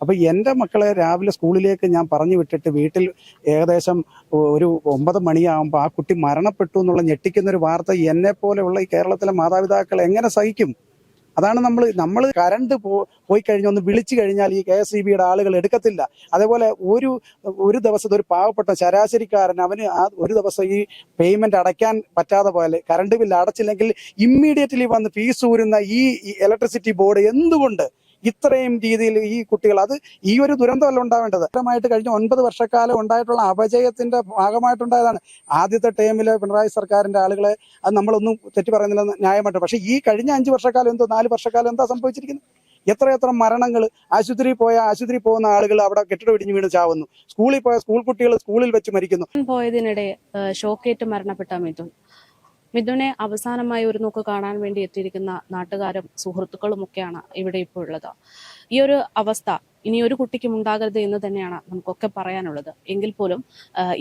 അപ്പോൾ എൻ്റെ മക്കളെ രാവിലെ സ്കൂളിലേക്ക് ഞാൻ പറഞ്ഞു വിട്ടിട്ട് വീട്ടിൽ ഏകദേശം ഒരു 9 മണിയാകുമ്പോൾ ആ കുട്ടി മരണപ്പെട്ടു എന്നുള്ള ഞെട്ടിക്കുന്നൊരു വാർത്ത എന്നെ പോലെയുള്ള ഈ കേരളത്തിലെ മാതാപിതാക്കൾ എങ്ങനെ സഹിക്കും? അതാണ് നമ്മൾ കറണ്ട് പോയി കഴിഞ്ഞ് ഒന്ന് വിളിച്ചു കഴിഞ്ഞാൽ ഈ KSEBയുടെ ആളുകൾ എടുക്കത്തില്ല. അതേപോലെ ഒരു ദിവസത്തെ ഒരു പാവപ്പെട്ട ശരാശരിക്കാരൻ അവന് ആ ഒരു ദിവസം ഈ പേയ്മെന്റ് അടയ്ക്കാൻ പറ്റാതെ പോലെ കറണ്ട് ബില്ല് അടച്ചില്ലെങ്കിൽ ഇമ്മീഡിയറ്റ്ലി വന്ന് ഫീസ് ഊരുന്ന ഈ ഇലക്ട്രിസിറ്റി ബോർഡ് എന്തുകൊണ്ട് ഇത്രയും രീതിയിൽ ഈ കുട്ടികൾ ഈ ഒരു ദുരന്തമല്ല ഉണ്ടാവേണ്ടത്. കഴിഞ്ഞ 9 വർഷക്കാലം ഉണ്ടായിട്ടുള്ള അപജയത്തിന്റെ ഭാഗമായിട്ടുണ്ടായതാണ്. ആദ്യത്തെ ടൈമില് പിണറായി സർക്കാരിന്റെ ആളുകളെ അത് നമ്മളൊന്നും തെറ്റു പറയുന്നില്ല, ന്യായമായിട്ട്. പക്ഷെ ഈ കഴിഞ്ഞ 5 വർഷക്കാലം 4 വർഷക്കാലം എന്താ സംഭവിച്ചിരിക്കുന്നത്? എത്ര മരണങ്ങൾ! ആശുപത്രി പോകുന്ന ആളുകൾ അവിടെ കെട്ടിടം ഇടിഞ്ഞു വീണ് ചാവുന്നു. സ്കൂളിൽ പോയ സ്കൂൾ കുട്ടികൾ സ്കൂളിൽ വെച്ച് മരിക്കുന്നു. പോയതിനിടെ ഷോക്കേറ്റ് മരണപ്പെട്ട മിഥുനെ അവസാനമായി ഒരു നോക്ക് കാണാൻ വേണ്ടി എത്തിയിരിക്കുന്ന നാട്ടുകാരും സുഹൃത്തുക്കളുമൊക്കെയാണ് ഇവിടെ ഇപ്പോൾ ഉള്ളത്. ഈ ഒരു അവസ്ഥ ഇനി ഒരു കുട്ടിക്കും ഉണ്ടാകരുത് എന്ന് തന്നെയാണ് നമുക്കൊക്കെ പറയാനുള്ളത്. എങ്കിൽ പോലും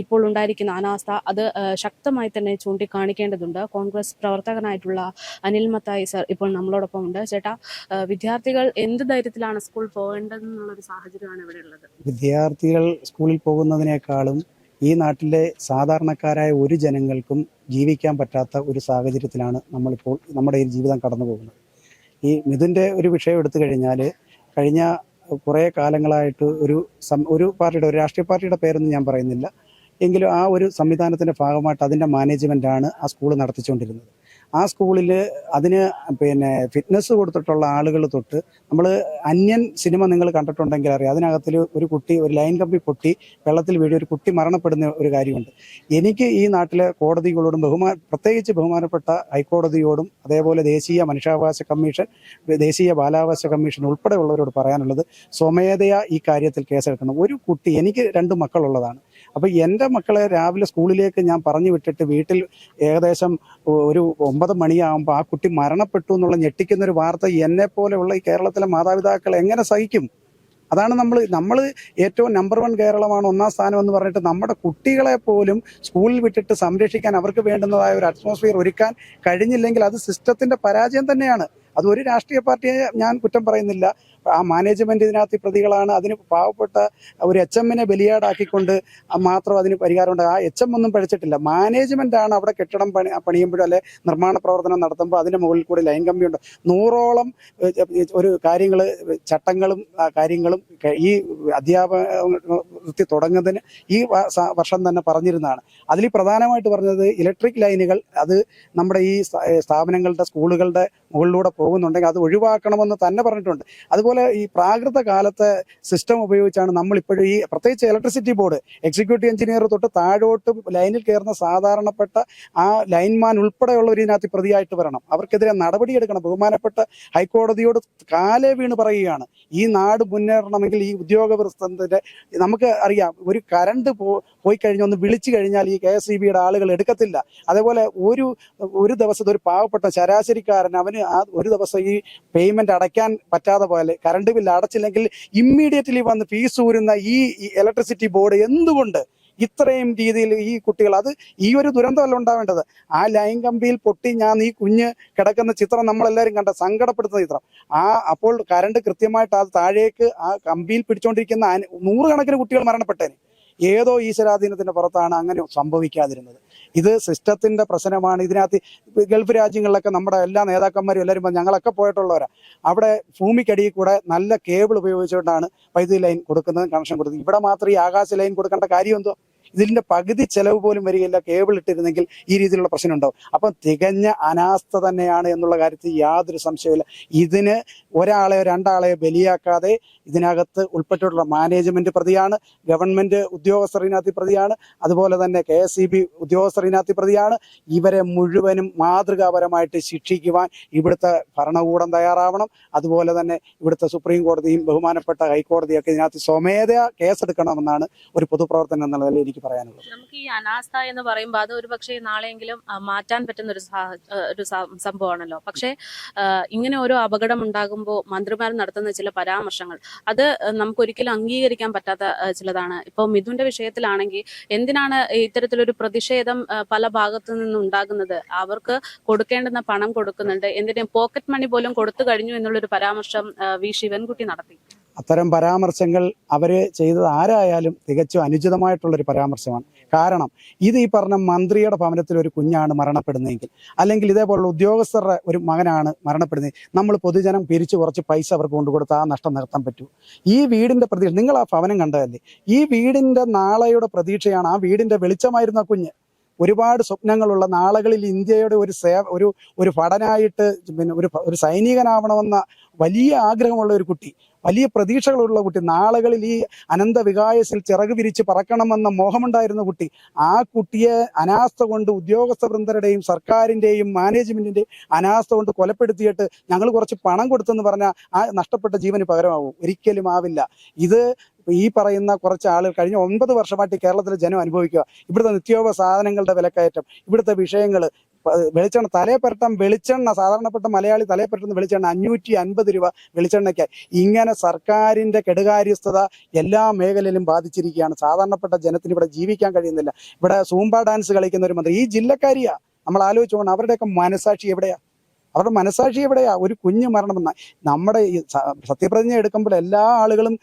ഇപ്പോൾ ഉണ്ടായിരിക്കുന്ന അനാസ്ഥ അത് ശക്തമായി തന്നെ ചൂണ്ടിക്കാണിക്കേണ്ടതുണ്ട്. കോൺഗ്രസ് പ്രവർത്തകനായിട്ടുള്ള അനിൽ മത്തായി സർ ഇപ്പോൾ നമ്മളോടൊപ്പം ഉണ്ട്. ചേട്ടാ, വിദ്യാർത്ഥികൾ എന്ത് ധൈര്യത്തിലാണ് സ്കൂൾ പോകേണ്ടതെന്നുള്ളൊരു സാഹചര്യമാണ് ഇവിടെ ഉള്ളത്? വിദ്യാർത്ഥികൾ സ്കൂളിൽ പോകുന്നതിനേക്കാളും ഈ നാട്ടിലെ സാധാരണക്കാരായ ഒരു ജനങ്ങൾക്കും ജീവിക്കാൻ പറ്റാത്ത ഒരു സാഹചര്യത്തിലാണ് നമ്മളിപ്പോൾ നമ്മുടെ ഈ ജീവിതം കടന്നു പോകുന്നത്. ഈ മിഥുൻ്റെ ഒരു വിഷയം എടുത്തു കഴിഞ്ഞാൽ കഴിഞ്ഞ കുറേ കാലങ്ങളായിട്ട് ഒരു രാഷ്ട്രീയ പാർട്ടിയുടെ പേരൊന്നും ഞാൻ പറയുന്നില്ല, എങ്കിലും ആ ഒരു സംവിധാനത്തിൻ്റെ ഭാഗമായിട്ട് അതിൻ്റെ മാനേജ്മെൻറ്റാണ് ആ സ്കൂൾ നടത്തിച്ചുകൊണ്ടിരുന്നത്. ആ സ്കൂളിൽ അതിന് ഫിറ്റ്നസ് കൊടുത്തിട്ടുള്ള ആളുകൾ തൊട്ട് നമ്മൾ അന്യൻ സിനിമ നിങ്ങൾ കണ്ടിട്ടുണ്ടെങ്കിൽ അറിയാം, അതിനകത്തിൽ ഒരു കുട്ടി ഒരു ലൈൻ കമ്പി പൊട്ടി വെള്ളത്തിൽ വീഴി ഒരു കുട്ടി മരണപ്പെടുന്ന ഒരു കാര്യമുണ്ട്. എനിക്ക് ഈ നാട്ടിലെ കോടതികളോടും പ്രത്യേകിച്ച് ബഹുമാനപ്പെട്ട ഹൈക്കോടതിയോടും അതേപോലെ ദേശീയ മനുഷ്യാവകാശ കമ്മീഷൻ, ദേശീയ ബാലാവകാശ കമ്മീഷൻ ഉൾപ്പെടെയുള്ളവരോട് പറയാനുള്ളത്, സ്വമേധയാ ഈ കാര്യത്തിൽ കേസെടുക്കണം. ഒരു കുട്ടി, എനിക്ക് 2 മക്കളുള്ളതാണ്. അപ്പോൾ എൻ്റെ മക്കളെ രാവിലെ സ്കൂളിലേക്ക് ഞാൻ പറഞ്ഞു വിട്ടിട്ട് വീട്ടിൽ ഏകദേശം ഒരു 9 മണിയാകുമ്പോൾ ആ കുട്ടി മരണപ്പെട്ടു എന്നുള്ള ഞെട്ടിക്കുന്നൊരു വാർത്ത എന്നെ പോലെയുള്ള ഈ കേരളത്തിലെ മാതാപിതാക്കൾ എങ്ങനെ സഹിക്കും? അതാണ് നമ്മൾ ഏറ്റവും നമ്പർ 1 കേരളമാണ് 1ാം സ്ഥാനം എന്ന് പറഞ്ഞിട്ട് നമ്മുടെ കുട്ടികളെ പോലും സ്കൂളിൽ വിട്ടിട്ട് സംരക്ഷിക്കാൻ അവർക്ക് വേണ്ടുന്നതായ ഒരു അറ്റ്മോസ്ഫിയർ ഒരുക്കാൻ കഴിഞ്ഞില്ലെങ്കിൽ അത് സിസ്റ്റത്തിന്റെ പരാജയം തന്നെയാണ്. അത് ഒരു രാഷ്ട്രീയ പാർട്ടിയെ ഞാൻ കുറ്റം പറയുന്നില്ല. ആ മാനേജ്മെന്റ് ഇതിനകത്ത് പ്രതികളാണ്. അതിന് പാവപ്പെട്ട ഒരു HM-നെ ബലിയാടാക്കിക്കൊണ്ട് മാത്രം അതിന് പരിഹാരമുണ്ട്. ആ HM ഒന്നും പഠിച്ചിട്ടില്ല. മാനേജ്മെന്റാണ് അവിടെ കെട്ടിടം പണിയുമ്പോഴും അല്ലെ നിർമ്മാണ പ്രവർത്തനം നടത്തുമ്പോൾ അതിന് മുകളിൽ കൂടി ലൈൻ കമ്പിയുണ്ട്. 100ഓളം ഒരു ചട്ടങ്ങളും കാര്യങ്ങളും ഈ അധ്യാപകൃത്തി തുടങ്ങുന്നതിന് ഈ വർഷം തന്നെ പറഞ്ഞിരുന്നതാണ്. അതിൽ പ്രധാനമായിട്ട് പറഞ്ഞത് ഇലക്ട്രിക് ലൈനുകൾ അത് നമ്മുടെ ഈ സ്ഥാപനങ്ങളുടെ സ്കൂളുകളുടെ മുകളിലൂടെ പോകുന്നുണ്ടെങ്കിൽ അത് ഒഴിവാക്കണമെന്ന് തന്നെ പറഞ്ഞിട്ടുണ്ട്. അതുപോലെ ഈ പ്രാകൃത കാലത്തെ സിസ്റ്റം ഉപയോഗിച്ചാണ് നമ്മളിപ്പോഴും ഈ പ്രത്യേകിച്ച് ഇലക്ട്രിസിറ്റി ബോർഡ് എക്സിക്യൂട്ടീവ് എഞ്ചിനീയർ തൊട്ട് താഴോട്ട് ലൈനിൽ കയറുന്ന സാധാരണപ്പെട്ട ആ ലൈൻമാൻ ഉൾപ്പെടെയുള്ളവർ ഇതിനകത്ത് പ്രതിയായിട്ട് വരണം. അവർക്കെതിരെ നടപടിയെടുക്കണം. ബഹുമാനപ്പെട്ട ഹൈക്കോടതിയോട് കാലേ വീണ് പറയുകയാണ്, ഈ നാട് മുന്നേറണമെങ്കിൽ ഈ ഉദ്യോഗസ്ഥന്റെ നമുക്ക് അറിയാം, ഒരു കറണ്ട് പോയി കഴിഞ്ഞ് ഒന്ന് വിളിച്ചു കഴിഞ്ഞാൽ ഈ KSEBയുടെ ആളുകൾ എടുക്കത്തില്ല. അതേപോലെ ഒരു ദിവസത്തെ ഒരു പാവപ്പെട്ട ശരാശരിക്കാരൻ അവന് ആ ഒരു ദിവസം ഈ പേയ്മെന്റ് അടയ്ക്കാൻ പറ്റാതെ പോലെ കറണ്ട് ബില്ല് അടച്ചില്ലെങ്കിൽ ഇമ്മീഡിയറ്റ്ലി വന്ന് ഫീസ് ഊരുന്ന ഈ ഇലക്ട്രിസിറ്റി ബോർഡ് എന്തുകൊണ്ട് ഇത്രയും രീതിയിൽ ഈ കുട്ടികൾ ഈ ഒരു ദുരന്തമല്ല ഉണ്ടാവേണ്ടത്. ആ ലൈൻ കമ്പിയിൽ പൊട്ടി ഈ കുഞ്ഞ് കിടക്കുന്ന ചിത്രം നമ്മളെല്ലാവരും കണ്ട സങ്കടപ്പെടുത്തുന്ന ചിത്രം. അപ്പോൾ കറണ്ട് കൃത്യമായിട്ട് അത് താഴേക്ക് ആ കമ്പിയിൽ പിടിച്ചുകൊണ്ടിരിക്കുന്ന 100 കണക്കിന് കുട്ടികൾ മരണപ്പെട്ടേനെ. ഏതോ ഈശ്വരാധീനത്തിന്റെ പുറത്താണ് അങ്ങനെ സംഭവിക്കാതിരുന്നത്. ഇത് സിസ്റ്റത്തിന്റെ പ്രശ്നമാണ്. ഇതിനകത്ത് ഗൾഫ് രാജ്യങ്ങളിലൊക്കെ നമ്മുടെ എല്ലാ നേതാക്കന്മാരും എല്ലാവരും ഞങ്ങളൊക്കെ പോയിട്ടുള്ളവരാ. അവിടെ ഭൂമിക്കടിയിൽ കൂടെ നല്ല കേബിൾ ഉപയോഗിച്ചുകൊണ്ടാണ് വൈദ്യുതി ലൈൻ കൊടുക്കുന്നത്, കണക്ഷൻ കൊടുക്കുന്നത്. ഇവിടെ മാത്രം ഈ ആകാശ ലൈൻ കൊടുക്കേണ്ട കാര്യം എന്തോ? ഇതിന്റെ പകുതി ചെലവ് പോലും വരികയില്ല. കേബിൾ ഇട്ടിരുന്നെങ്കിൽ ഈ രീതിയിലുള്ള പ്രശ്നം ഉണ്ടാവും. അപ്പം തികഞ്ഞ അനാസ്ഥ തന്നെയാണ് എന്നുള്ള കാര്യത്തിൽ യാതൊരു സംശയമില്ല. ഇതിന് ഒരാളെയോ 2 ആളെയോ ബലിയാക്കാതെ ഇതിനകത്ത് ഉൾപ്പെട്ടിട്ടുള്ള മാനേജ്മെന്റ് പ്രതിയാണ്, ഗവൺമെന്റ് ഉദ്യോഗസ്ഥർ ഇതിനകത്ത് പ്രതിയാണ്, അതുപോലെ തന്നെ KSEB ഉദ്യോഗസ്ഥർ ഇതിനകത്ത് പ്രതിയാണ്. ഇവരെ മുഴുവനും മാതൃകാപരമായിട്ട് ശിക്ഷിക്കുവാൻ ഇവിടുത്തെ ഭരണകൂടം തയ്യാറാവണം. അതുപോലെ തന്നെ ഇവിടുത്തെ സുപ്രീം കോടതിയും ബഹുമാനപ്പെട്ട ഹൈക്കോടതിയൊക്കെ ഇതിനകത്ത് സ്വമേധയാ കേസെടുക്കണമെന്നാണ് ഒരു പൊതുപ്രവർത്തനം എന്നുള്ള നിലയിൽ എനിക്ക് പറയാനുള്ളത്. നമുക്ക് ഈ അനാസ്ഥ എന്ന് പറയുമ്പോൾ അത് ഒരു പക്ഷേ നാളെയെങ്കിലും മാറ്റാൻ പറ്റുന്ന ഒരു സംഭവമാണല്ലോ. പക്ഷേ ഇങ്ങനെ ഓരോ അപകടം ഉണ്ടാകുമ്പോൾ മന്ത്രിമാർ നടത്തുന്ന ചില പരാമർശങ്ങൾ അത് നമുക്ക് ഒരിക്കലും അംഗീകരിക്കാൻ പറ്റാത്ത ചിലതാണ്. ഇപ്പോൾ മിഥുന്റെ വിഷയത്തിലാണെങ്കിൽ എന്തിനാണ് ഇത്തരത്തിലൊരു പ്രതിഷേധം പല ഭാഗത്തു നിന്നും ഉണ്ടാകുന്നത്? അവർക്ക് കൊടുക്കേണ്ടുന്ന പണം കൊടുക്കുന്നുണ്ട്, എന്തിനും പോക്കറ്റ് മണി പോലും കൊടുത്തു കഴിഞ്ഞു എന്നുള്ളൊരു പരാമർശം വി. ശിവൻകുട്ടി നടത്തി. അത്തരം പരാമർശങ്ങൾ അവർ ചെയ്തത് ആരായാലും തികച്ചും അനുചിതമായിട്ടുള്ളൊരു പരാമർശമാണ്. കാരണം ഇത് ഈ പറഞ്ഞ മന്ത്രിയുടെ ഭവനത്തിൽ ഒരു കുഞ്ഞാണ് മരണപ്പെടുന്നതെങ്കിൽ, അല്ലെങ്കിൽ ഇതേപോലുള്ള ഉദ്യോഗസ്ഥരുടെ ഒരു മകനാണ് മരണപ്പെടുന്നത്, നമ്മൾ പൊതുജനം പിരിച്ച് കുറച്ച് പൈസ അവർക്ക് കൊണ്ടുകൊടുത്ത് ആ നഷ്ടം നിർത്താൻ പറ്റൂ? ഈ വീടിൻ്റെ പ്രതീക്ഷ, നിങ്ങൾ ആ ഭവനം കണ്ടതല്ലേ, ഈ വീടിൻ്റെ നാളെയുടെ പ്രതീക്ഷയാണ്, ആ വീടിൻ്റെ വെളിച്ചമായിരുന്ന കുഞ്ഞ്. ഒരുപാട് സ്വപ്നങ്ങളുള്ള, നാളുകളിൽ ഇന്ത്യയുടെ ഒരു ഭടനായിട്ട് പിന്നെ ഒരു സൈനികനാവണമെന്ന വലിയ ആഗ്രഹമുള്ള ഒരു കുട്ടി, വലിയ പ്രതീക്ഷകളുള്ള കുട്ടി, നാളുകളിൽ ഈ അനന്ത വികായസിൽ ചിറക് വിരിച്ച് പറക്കണമെന്ന മോഹമുണ്ടായിരുന്ന കുട്ടി, ആ കുട്ടിയെ അനാസ്ഥ കൊണ്ട് ഉദ്യോഗസ്ഥ വൃന്ദരുടെയും സർക്കാരിൻ്റെയും മാനേജ്മെൻറ്റിൻ്റെയും അനാസ്ഥ കൊണ്ട് കൊലപ്പെടുത്തിയിട്ട് ഞങ്ങൾ കുറച്ച് പണം കൊടുത്തെന്ന് പറഞ്ഞാൽ ആ നഷ്ടപ്പെട്ട ജീവന് പകരമാവും? ഒരിക്കലും ആവില്ല. ഇത് ഈ പറയുന്ന കുറച്ച് ആളുകൾ കഴിഞ്ഞ 9 വർഷമായിട്ട് കേരളത്തിലെ ജനം അനുഭവിക്കുക. ഇവിടുത്തെ നിത്യോപ സാധനങ്ങളുടെ വിലക്കയറ്റം, ഇവിടുത്തെ വിഷയങ്ങൾ, വെളിച്ചെണ്ണ തലേ പുരട്ടാൻ വെളിച്ചെണ്ണ, സാധാരണപ്പെട്ട മലയാളി തലേ പുരട്ടുന്ന വെളിച്ചെണ്ണ 550 രൂപ വെളിച്ചെണ്ണയ്ക്ക്. ഇങ്ങനെ സർക്കാരിൻ്റെ കെടുകാര്യസ്ഥത എല്ലാ മേഖലയിലും ബാധിച്ചിരിക്കുകയാണ്. സാധാരണപ്പെട്ട ജനത്തിന് ഇവിടെ ജീവിക്കാൻ കഴിയുന്നില്ല. ഇവിടെ സൂംബ ഡാൻസ് കളിക്കുന്ന ഒരു മന്ത്രി, ഈ ജില്ലക്കാരിയാ. നമ്മൾ ആലോചിച്ചുകൊണ്ട് അവരുടെയൊക്കെ മനസാക്ഷി എവിടെയാ? അവരുടെ മനസാക്ഷി എവിടെയാ? ഒരു കുഞ്ഞ് മരണമെന്ന നമ്മുടെ ഈ സത്യപ്രതിജ്ഞ എടുക്കുമ്പോൾ എല്ലാ ആളുകളും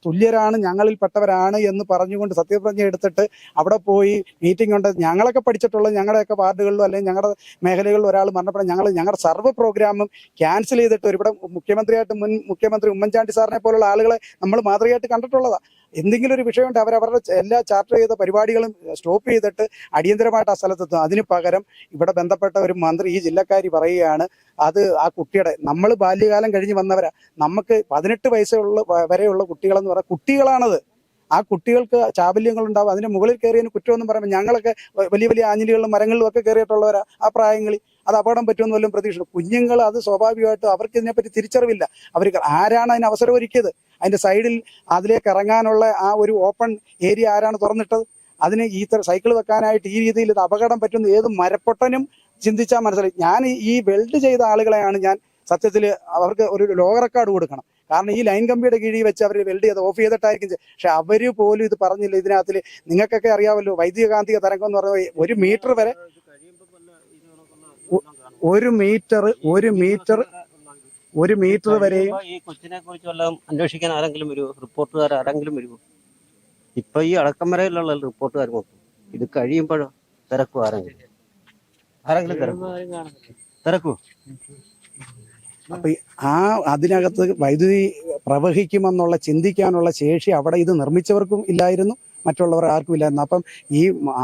തുല്യരാണ്, ഞങ്ങളിൽപ്പെട്ടവരാണ് എന്ന് പറഞ്ഞുകൊണ്ട് സത്യപ്രതിജ്ഞ എടുത്തിട്ട് അവിടെ പോയി മീറ്റിംഗ് ഉണ്ട്. ഞങ്ങളൊക്കെ പഠിച്ചിട്ടുള്ള ഞങ്ങളുടെയൊക്കെ വാർഡുകളിലോ അല്ലെങ്കിൽ ഞങ്ങളുടെ മേഖലകളിൽ ഒരാൾ മരണപ്പെടാൻ ഞങ്ങളുടെ സർവ്വ പ്രോഗ്രാമും ക്യാൻസൽ ചെയ്തിട്ട് ഇവിടെ മുഖ്യമന്ത്രിയായിട്ട് മുൻ മുഖ്യമന്ത്രി ഉമ്മൻചാണ്ടി സാറിനെ പോലുള്ള ആളുകളെ നമ്മൾ മാതൃകയായിട്ട് കണ്ടിട്ടുള്ളതാണ്. എന്തെങ്കിലും ഒരു വിഷയമുണ്ട് അവരവരുടെ എല്ലാ ചാർട്ടർ ചെയ്ത പരിപാടികളും സ്റ്റോപ്പ് ചെയ്തിട്ട് അടിയന്തരമായിട്ട് ആ സ്ഥലത്തെത്തും. അതിന് പകരം ഇവിടെ ബന്ധപ്പെട്ട ഒരു മന്ത്രി, ഈ ജില്ലക്കാരി പറയുകയാണ് അത് ആ കുട്ടിയുടെ, നമ്മൾ ബാല്യകാലം കഴിഞ്ഞ് വന്നവരാ, നമുക്ക് 18 വയസ്സുള്ള വരെയുള്ള കുട്ടികളെന്ന് പറഞ്ഞാൽ കുട്ടികളാണത്. ആ കുട്ടികൾക്ക് ചാബല്യങ്ങളുണ്ടാവും. അതിന് മുകളിൽ കയറിയതിന് കുറ്റമൊന്നും പറയുമ്പോൾ ഞങ്ങളൊക്കെ വലിയ വലിയ ആഞ്ഞിലികളിലും മരങ്ങളിലും ഒക്കെ കയറിയിട്ടുള്ളവരാ. ആ പ്രായങ്ങളിൽ അത് അപകടം പറ്റുമെന്ന് വല്ലതും പ്രതീക്ഷിച്ചു. കുഞ്ഞുങ്ങൾ അത് സ്വാഭാവികമായിട്ടും അവർക്ക് ഇതിനെപ്പറ്റി തിരിച്ചറിവില്ല. ആരാണ് അതിന് അവസരം ഒരുക്കിയത്? അതിൻ്റെ സൈഡിൽ അതിലേക്ക് ഇറങ്ങാനുള്ള ആ ഒരു ഓപ്പൺ ഏരിയ ആരാണ് തുറന്നിട്ടത്? അതിന് ഈ സൈക്കിൾ വെക്കാനായിട്ട് ഈ രീതിയിൽ ഇത് അപകടം പറ്റുന്ന ഏത് മരപ്പൊട്ടനും ചിന്തിച്ചാൽ മനസ്സിലായി. ഞാൻ ഈ വെൽഡ് ചെയ്ത ആളുകളെയാണ് ഞാൻ സത്യത്തിൽ അവർക്ക് ഒരു ലോക റെക്കോർഡ് കൊടുക്കണം. കാരണം ഈ ലൈൻ കമ്പിയുടെ കീഴിൽ വെച്ച് അവർ വെൽഡ് ചെയ്ത് ഓഫ് ചെയ്തിട്ടായിരിക്കും. പക്ഷെ അവർ പോലും ഇത് പറഞ്ഞില്ല. ഇതിനകത്തിൽ നിങ്ങൾക്കൊക്കെ അറിയാമല്ലോ, വൈദ്യുതകാന്തിക തരംഗം എന്ന് പറയുന്നത് 1 മീറ്റർ വരെ, 1 മീറ്റർ വരെയും. ഈ കൊച്ചിനെ കുറിച്ച് വല്ലതും അന്വേഷിക്കാൻ ആരെങ്കിലും ഒരു റിപ്പോർട്ടുകാർ ആരെങ്കിലും വരുമോ? ഇപ്പൊ ഈ അടക്കം വരെയിലുള്ള റിപ്പോർട്ടുകാർ മൊത്തം ഇത് കഴിയുമ്പോഴോ തിരക്കും ആരെങ്കിലും തിരക്കൂ. അപ്പൊ അതിനകത്ത് വൈദ്യുതി പ്രവഹിക്കുമെന്നുള്ള ചിന്തിക്കാനുള്ള ശേഷി അവിടെ ഇത് നിർമ്മിച്ചവർക്കും ഇല്ലായിരുന്നു, മറ്റുള്ളവർ ആർക്കും ഇല്ലായിരുന്നു. അപ്പം ഈ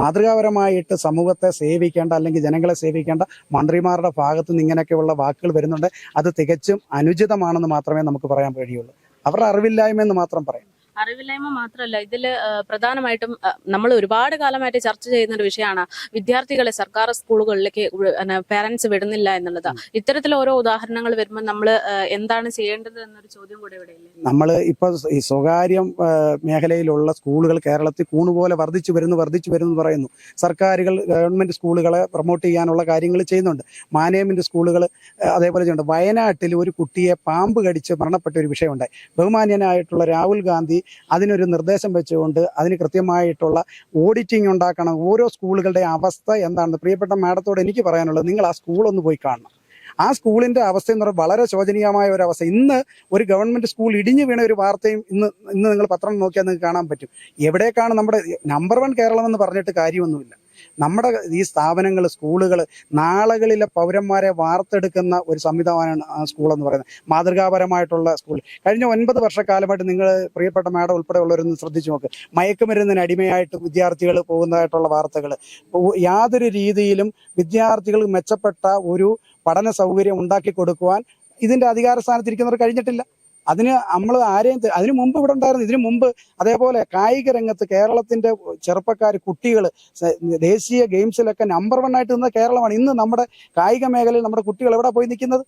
മാതൃകാപരമായിട്ട് സമൂഹത്തെ സേവിക്കേണ്ട അല്ലെങ്കിൽ ജനങ്ങളെ സേവിക്കേണ്ട മന്ത്രിമാരുടെ ഭാഗത്ത് നിന്ന് ഇങ്ങനെയൊക്കെയുള്ള വാക്കുകൾ വരുന്നുണ്ട്. അത് തികച്ചും അനുചിതമാണെന്ന് മാത്രമേ നമുക്ക് പറയാൻ കഴിയുള്ളൂ. അവരുടെ അറിവില്ലായ്മ എന്ന് മാത്രം പറയാം. അറിവില്ലായ്മ മാത്രമല്ല, ഇതിൽ പ്രധാനമായിട്ടും നമ്മൾ ഒരുപാട് കാലമായിട്ട് ചർച്ച ചെയ്യുന്ന ഒരു വിഷയമാണ് വിദ്യാർത്ഥികളെ സർക്കാർ സ്കൂളുകളിലേക്ക് പേരൻസ് വിടുന്നില്ല എന്നുള്ളത്. ഇത്തരത്തിൽ ഓരോ ഉദാഹരണങ്ങൾ വരുമ്പോൾ നമ്മൾ എന്താണ് ചെയ്യേണ്ടത് എന്നൊരു ചോദ്യം കൂടെ ഇവിടെയില്ലേ? നമ്മൾ ഇപ്പോൾ ഈ സ്വകാര്യ മേഖലയിലുള്ള സ്കൂളുകൾ കേരളത്തിൽ കൂണുപോലെ വർദ്ധിച്ചു വരുന്നു പറയുന്നു. സർക്കാരുകൾ ഗവൺമെന്റ് സ്കൂളുകളെ പ്രൊമോട്ട് ചെയ്യാനുള്ള കാര്യങ്ങൾ ചെയ്യുന്നുണ്ട്. മാനേജ്മെന്റ് സ്കൂളുകൾ അതേപോലെ ചെയ്യുന്നുണ്ട്. വയനാട്ടിൽ ഒരു കുട്ടിയെ പാമ്പ് കടിച്ച് മരണപ്പെട്ട ഒരു വിഷയമുണ്ടായി. ബഹുമാന്യനായിട്ടുള്ള രാഹുൽ ഗാന്ധി അതിനൊരു നിർദ്ദേശം വെച്ചുകൊണ്ട് അതിന് കൃത്യമായിട്ടുള്ള ഓഡിറ്റിംഗ് ഉണ്ടാക്കണം. ഓരോ സ്കൂളുകളുടെ അവസ്ഥ എന്താണെന്ന് പ്രിയപ്പെട്ട മാഡത്തോട് എനിക്ക് പറയാനുള്ളത്, നിങ്ങൾ ആ സ്കൂളൊന്ന് പോയി കാണണം. ആ സ്കൂളിൻ്റെ അവസ്ഥ എന്ന് പറയുന്നത് വളരെ ശോചനീയമായ ഒരു അവസ്ഥ. ഇന്ന് ഒരു ഗവൺമെൻറ് സ്കൂൾ ഇടിഞ്ഞു വീണ ഒരു വാർത്തയും ഇന്ന് നിങ്ങൾ പത്രം നോക്കിയാൽ നിങ്ങൾക്ക് കാണാൻ പറ്റും. എവിടേക്കാണ് നമ്മുടെ നമ്പർ 1 കേരളം എന്ന് പറഞ്ഞിട്ട് കാര്യമൊന്നുമില്ല. നമ്മുടെ ഈ സ്ഥാപനങ്ങൾ, സ്കൂളുകൾ നാളുകളിലെ പൗരന്മാരെ വാർത്തെടുക്കുന്ന ഒരു സംവിധാനമാണ് ആ സ്കൂളെന്ന് പറയുന്നത്. മാതൃകാപരമായിട്ടുള്ള സ്കൂൾ. കഴിഞ്ഞ 9 വർഷക്കാലമായിട്ട് നിങ്ങൾ പ്രിയപ്പെട്ട മാഡം ഉൾപ്പെടെയുള്ളവരൊന്ന് ശ്രദ്ധിച്ചു നോക്ക്. മയക്കുമരുന്നിന് അടിമയായിട്ട് വിദ്യാർത്ഥികൾ പോകുന്നതായിട്ടുള്ള വാർത്തകൾ. യാതൊരു രീതിയിലും വിദ്യാർത്ഥികൾ മെച്ചപ്പെട്ട ഒരു പഠന സൗകര്യം ഉണ്ടാക്കി കൊടുക്കുവാൻ ഇതിൻ്റെ അധികാര സ്ഥാനത്തിരിക്കുന്നവർ കഴിഞ്ഞിട്ടില്ല. അതിന് നമ്മൾ അതിനു മുമ്പ് ഇവിടെ ഉണ്ടായിരുന്നു. ഇതിനു മുമ്പ് അതേപോലെ കായിക രംഗത്ത് കേരളത്തിൻ്റെ ചെറുപ്പക്കാർ, കുട്ടികൾ ദേശീയ ഗെയിംസിലൊക്കെ നമ്പർ 1 ആയിട്ട് നിന്ന കേരളമാണ്. ഇന്ന് നമ്മുടെ കായിക മേഖലയിൽ നമ്മുടെ കുട്ടികൾ എവിടെ പോയി നിൽക്കുന്നത്?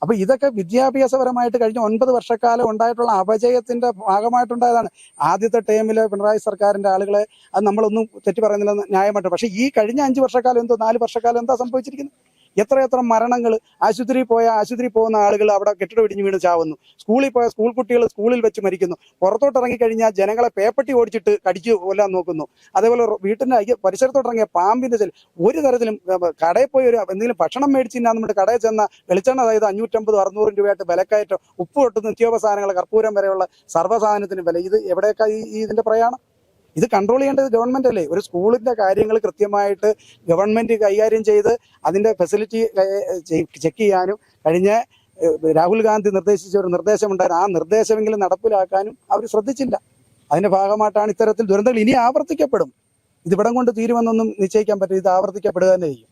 അപ്പോൾ ഇതൊക്കെ വിദ്യാഭ്യാസപരമായിട്ട് കഴിഞ്ഞ 9 വർഷക്കാലം ഉണ്ടായിട്ടുള്ള അപജയത്തിൻ്റെ ഭാഗമായിട്ടുണ്ടായതാണ്. ആദ്യത്തെ ടേമിൽ പിണറായി സർക്കാരിൻ്റെ ആളുകളെ അത് നമ്മളൊന്നും തെറ്റി പറയുന്നില്ല, ന്യായമായിട്ട്. പക്ഷേ ഈ കഴിഞ്ഞ 5 വർഷക്കാലം 4 വർഷക്കാലം എന്താ സംഭവിച്ചിരിക്കുന്നത്? എത്ര മരണങ്ങൾ, ആശുപത്രിയിൽ പോകുന്ന ആളുകൾ അവിടെ കെട്ടിടം ഇടിഞ്ഞ് വീണ് ചാവുന്നു, സ്കൂളിൽ പോയ സ്കൂൾ കുട്ടികൾ സ്കൂളിൽ വെച്ച് മരിക്കുന്നു, പുറത്തോട്ട് ഇറങ്ങിക്കഴിഞ്ഞാൽ ജനങ്ങളെ പേപ്പട്ടി ഓടിച്ചിട്ട് കടിച്ചു കൊല്ലാൻ നോക്കുന്നു, അതേപോലെ വീട്ടിൻ്റെ പരിസരത്തോട്ടിറങ്ങിയ പാമ്പിൻ്റെ ഒരു തരത്തിലും കടയിൽ പോയി എന്തെങ്കിലും ഭക്ഷണം മേടിച്ചില്ല നമ്മുടെ കടയിൽ ചെന്ന വെളിച്ചെണ്ണ അതായത് 550-600 രൂപയായിട്ട് വിലക്കയറ്റം, ഉപ്പ് തൊട്ട് നിത്യോപസാധനങ്ങൾ കർപ്പൂരം വരെയുള്ള സർവ്വസാധനത്തിന് വില. ഇത് എവിടെയൊക്കെ ഇതിന്റെ പ്രയാണം? ഇത് കൺട്രോൾ ചെയ്യേണ്ടത് ഗവൺമെന്റ് അല്ലേ? ഒരു സ്കൂളിന്റെ കാര്യങ്ങൾ കൃത്യമായിട്ട് ഗവൺമെന്റ് കൈകാര്യം ചെയ്ത് അതിന്റെ ഫെസിലിറ്റി ചെക്ക് ചെയ്യാനും കഴിഞ്ഞ രാഹുൽ ഗാന്ധി നിർദ്ദേശിച്ച ഒരു നിർദ്ദേശമുണ്ടായിരുന്നു, ആ നിർദ്ദേശമെങ്കിലും നടപ്പിലാക്കാനും അവർ ശ്രദ്ധിച്ചില്ല. അതിന്റെ ഭാഗമായിട്ടാണ് ഇത്തരത്തിൽ ദുരന്തങ്ങൾ ഇനി ആവർത്തിക്കപ്പെടും. ഇതിവിടം കൊണ്ട് തീരുമെന്നൊന്നും നിശ്ചയിക്കാൻ പറ്റില്ല, ഇത് ആവർത്തിക്കപ്പെടുക തന്നെ ചെയ്യും.